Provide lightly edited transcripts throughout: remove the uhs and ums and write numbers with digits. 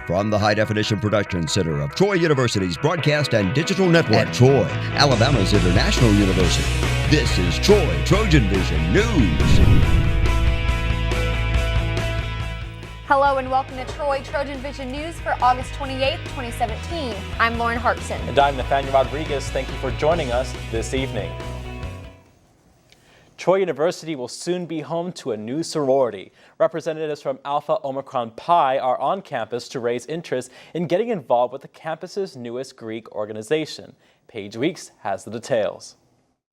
From the High Definition Production Center of Troy University's Broadcast and Digital Network at Troy, Alabama's International University, this is Troy TrojanVision News. Hello and welcome to Troy TrojanVision News for August 28, 2017. I'm Lauren Hartson. And I'm Nathaniel Rodriguez. Thank you for joining us this evening. Troy University will soon be home to a new sorority. Representatives from Alpha Omicron Pi are on campus to raise interest in getting involved with the campus's newest Greek organization. Paige Weeks has the details.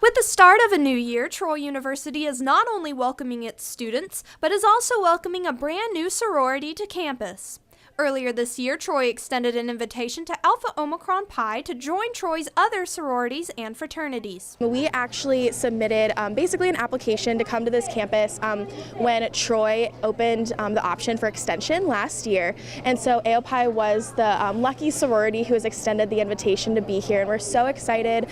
With the start of a new year, Troy University is not only welcoming its students, but is also welcoming a brand new sorority to campus. Earlier this year, Troy extended an invitation to Alpha Omicron Pi to join Troy's other sororities and fraternities. We actually submitted basically an application to come to this campus when Troy opened the option for extension last year. And so AOPI was the lucky sorority who has extended the invitation to be here, and we're so excited.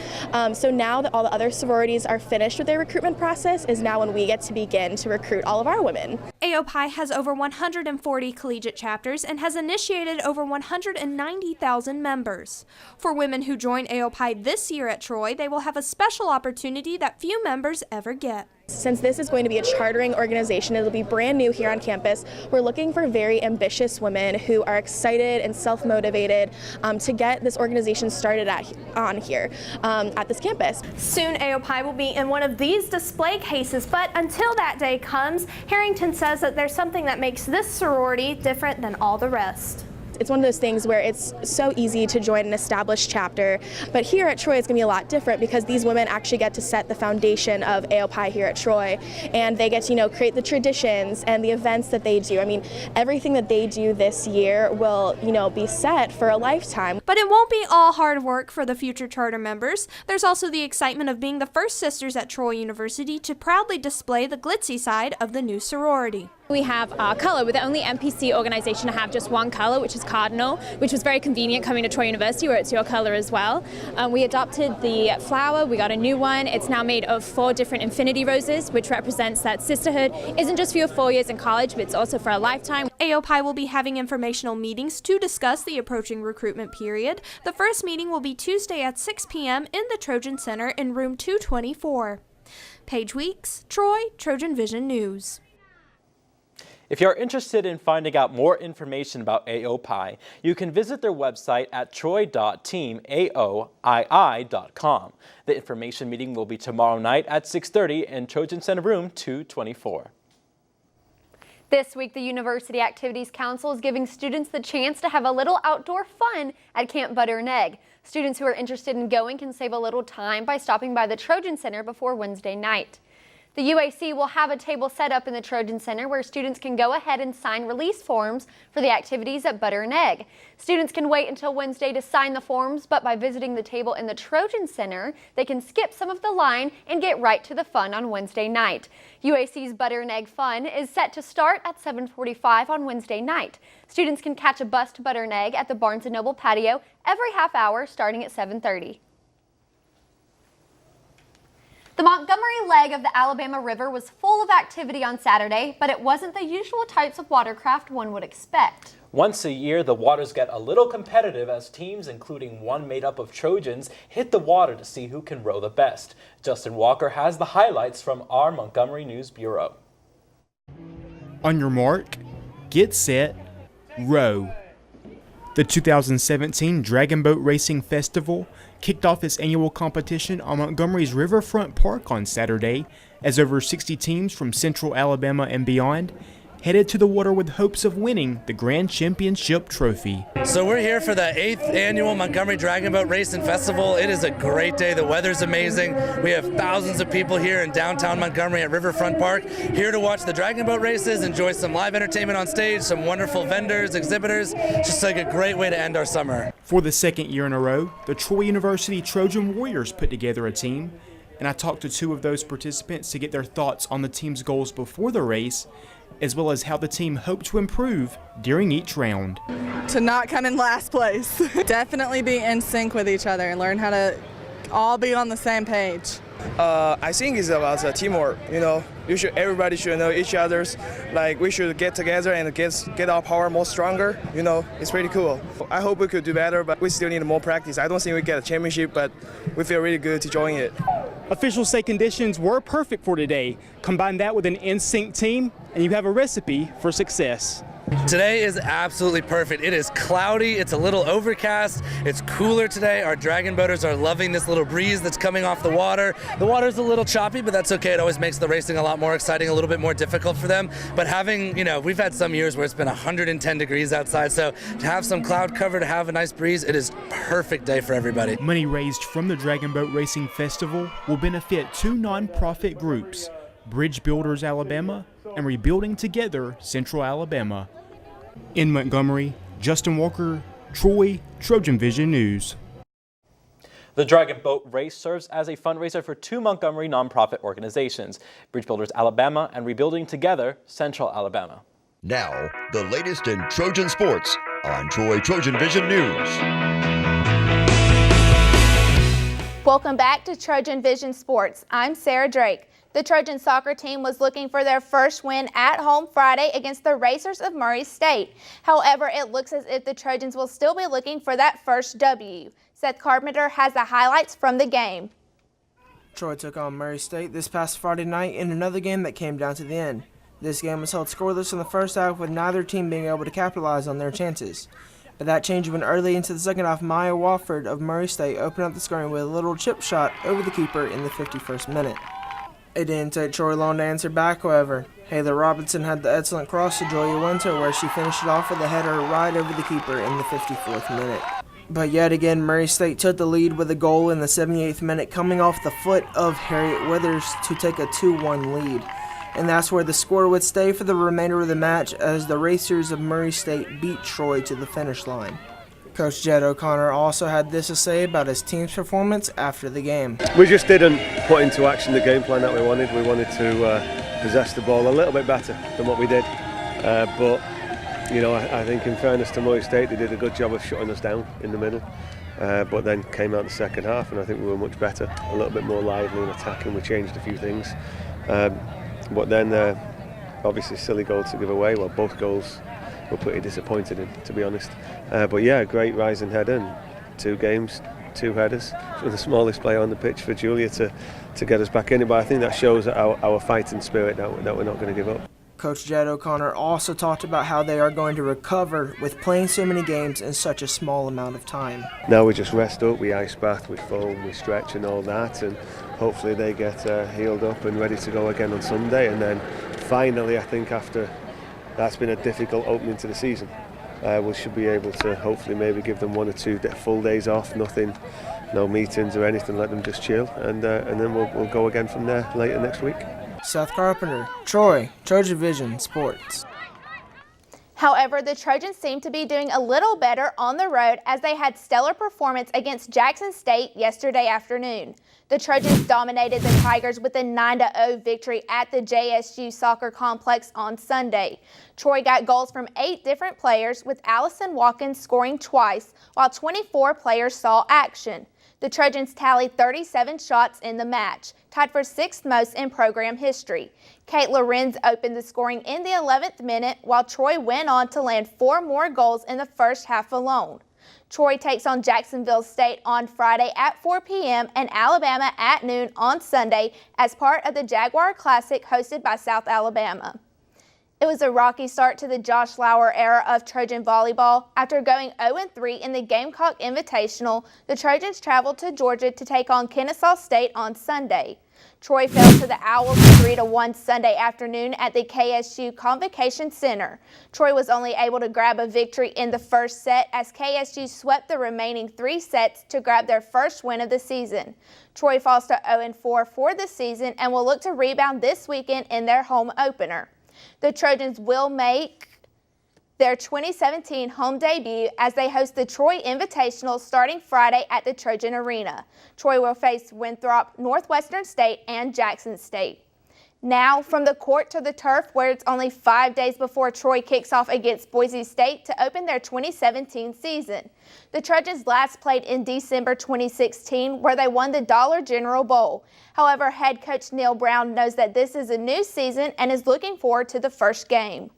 So now that all the other sororities are finished with their recruitment process is now when we get to begin to recruit all of our women. AOPI has over 140 collegiate chapters and has initiated over 190,000 members. For women who join AOPI this year at Troy, they will have a special opportunity that few members ever get. Since this is going to be a chartering organization, it'll be brand new here on campus, we're looking for very ambitious women who are excited and self-motivated to get this organization started on here at this campus. Soon AOPI will be in one of these display cases, but until that day comes, Harrington says that there's something that makes this sorority different than all the rest. It's one of those things where it's so easy to join an established chapter, but here at Troy it's going to be a lot different because these women actually get to set the foundation of AOPI here at Troy, and they get to create the traditions and the events that they do. I mean, everything that they do this year will be set for a lifetime. But it won't be all hard work for the future charter members. There's also the excitement of being the first sisters at Troy University to proudly display the glitzy side of the new sorority. We have our color. We're the only NPC organization to have just one color, which is cardinal, which was very convenient coming to Troy University where it's your color as well. We adopted the flower. We got a new one. It's now made of 4 different infinity roses, which represents that sisterhood isn't just for your 4 years in college, but it's also for a lifetime. AOPI will be having informational meetings to discuss the approaching recruitment period. The first meeting will be Tuesday at 6 p.m. in the Trojan Center in room 224. Paige Weeks, Troy TrojanVision News. If you're interested in finding out more information about AOPI, you can visit their website at troy.teamaoii.com. The information meeting will be tomorrow night at 6:30 in Trojan Center Room 224. This week, the University Activities Council is giving students the chance to have a little outdoor fun at Camp Butter and Egg. Students who are interested in going can save a little time by stopping by the Trojan Center before Wednesday night. The UAC will have a table set up in the Trojan Center where students can go ahead and sign release forms for the activities at Butter and Egg. Students can wait until Wednesday to sign the forms, but by visiting the table in the Trojan Center, they can skip some of the line and get right to the fun on Wednesday night. UAC's Butter and Egg Fun is set to start at 7:45 on Wednesday night. Students can catch a bus to Butter and Egg at the Barnes & Noble patio every half hour starting at 7:30. The Montgomery leg of the Alabama River was full of activity on Saturday, but it wasn't the usual types of watercraft one would expect. Once a year, the waters get a little competitive as teams, including one made up of Trojans, hit the water to see who can row the best. Justin Walker has the highlights from our Montgomery News Bureau. On your mark, get set, row. The 2017 Dragon Boat Racing Festival kicked off its annual competition on Montgomery's Riverfront Park on Saturday as over 60 teams from Central Alabama and beyond headed to the water with hopes of winning the Grand Championship trophy. So we're here for the 8th annual Montgomery Dragon Boat Racing Festival. It is a great day. The weather's amazing. We have thousands of people here in downtown Montgomery at Riverfront Park, here to watch the Dragon Boat races, enjoy some live entertainment on stage, some wonderful vendors, exhibitors. Just like a great way to end our summer. For the second year in a row, the Troy University Trojan Warriors put together a team, and I talked to 2 of those participants to get their thoughts on the team's goals before the race, as well as how the team hoped to improve during each round. To not come in last place. Definitely be in sync with each other and learn how to all be on the same page? I think it's about teamwork. Everybody should know each other's. Like, we should get together and get our power more stronger. It's pretty cool. I hope we could do better, but we still need more practice. I don't think we get a championship, but we feel really good to join it. Officials say conditions were perfect for today. Combine that with an in-sync team, and you have a recipe for success. Today is absolutely perfect. It is cloudy, it's a little overcast, it's cooler today. Our dragon boaters are loving this little breeze that's coming off the water. The water's a little choppy, but that's okay. It always makes the racing a lot more exciting, a little bit more difficult for them. But having, we've had some years where it's been 110 degrees outside, so to have some cloud cover, to have a nice breeze, it is a perfect day for everybody. Money raised from the Dragon Boat Racing Festival will benefit two nonprofit groups, Bridge Builders Alabama and Rebuilding Together Central Alabama. In Montgomery, Justin Walker, Troy, TrojanVision News. The Dragon Boat Race serves as a fundraiser for two Montgomery nonprofit organizations, Bridge Builders Alabama and Rebuilding Together Central Alabama. Now, the latest in Trojan sports on Troy TrojanVision News. Welcome back to TrojanVision Sports. I'm Sarah Drake. The Trojan soccer team was looking for their first win at home Friday against the Racers of Murray State. However, it looks as if the Trojans will still be looking for that first W. Seth Carpenter has the highlights from the game. Troy took on Murray State this past Friday night in another game that came down to the end. This game was held scoreless in the first half, with neither team being able to capitalize on their chances. But that changed when early into the second half, Maya Wofford of Murray State opened up the scoring with a little chip shot over the keeper in the 51st minute. It didn't take Troy long to answer back, however. Hayler Robinson had the excellent cross to Julia Winter, where she finished it off with a header right over the keeper in the 54th minute. But yet again, Murray State took the lead with a goal in the 78th minute, coming off the foot of Harriet Withers to take a 2-1 lead. And that's where the score would stay for the remainder of the match, as the Racers of Murray State beat Troy to the finish line. Coach Jed O'Connor also had this to say about his team's performance after the game. We just didn't put into action the game plan that we wanted. We wanted to possess the ball a little bit better than what we did. But I think in fairness to Murray State, they did a good job of shutting us down in the middle. But then came out the second half, and I think we were much better, a little bit more lively in attacking. We changed a few things. But then, obviously, silly goal to give away. Well, both goals were pretty disappointed in, to be honest. But yeah, great rising header, and 2 games, 2 headers. From the smallest player on the pitch for Julia to get us back in it. But I think that shows our fighting spirit that we're not going to give up. Coach Jed O'Connor also talked about how they are going to recover with playing so many games in such a small amount of time. Now we just rest up, we ice bath, we foam, we stretch and all that, and hopefully they get healed up and ready to go again on Sunday. And then finally, I think after that's been a difficult opening to the season, we should be able to hopefully maybe give them 1 or 2 full days off, nothing, no meetings or anything, let them just chill, and then we'll go again from there later next week. Seth Carpenter, Troy, TrojanVision Sports. However, the Trojans seem to be doing a little better on the road, as they had stellar performance against Jackson State yesterday afternoon. The Trojans dominated the Tigers with a 9-0 victory at the JSU Soccer Complex on Sunday. Troy got goals from 8 different players, with Allison Watkins scoring twice, while 24 players saw action. The Trojans tallied 37 shots in the match, tied for 6th most in program history. Kate Lorenz opened the scoring in the 11th minute, while Troy went on to land 4 more goals in the first half alone. Troy takes on Jacksonville State on Friday at 4 p.m. and Alabama at noon on Sunday as part of the Jaguar Classic hosted by South Alabama. It was a rocky start to the Josh Lauer era of Trojan volleyball. After going 0-3 in the Gamecock Invitational, the Trojans traveled to Georgia to take on Kennesaw State on Sunday. Troy fell to the Owls 3-1 Sunday afternoon at the KSU Convocation Center. Troy was only able to grab a victory in the first set, as KSU swept the remaining 3 sets to grab their first win of the season. Troy falls to 0-4 for the season and will look to rebound this weekend in their home opener. The Trojans will make their 2017 home debut as they host the Troy Invitational starting Friday at the Trojan Arena. Troy will face Winthrop, Northwestern State, and Jackson State. Now, from the court to the turf, where it's only 5 days before Troy kicks off against Boise State to open their 2017 season. The Trojans last played in December 2016, where they won the Dollar General Bowl. However, head coach Neil Brown knows that this is a new season and is looking forward to the first game.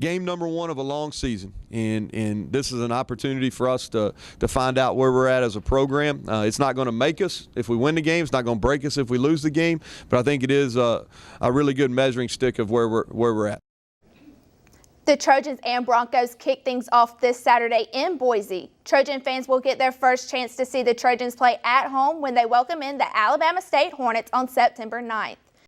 Game number one of a long season, and this is an opportunity for us to find out where we're at as a program. It's not going to make us if we win the game. It's not going to break us if we lose the game, but I think it is a really good measuring stick of where we're at. The Trojans and Broncos kick things off this Saturday in Boise. Trojan fans will get their first chance to see the Trojans play at home when they welcome in the Alabama State Hornets on September 9th.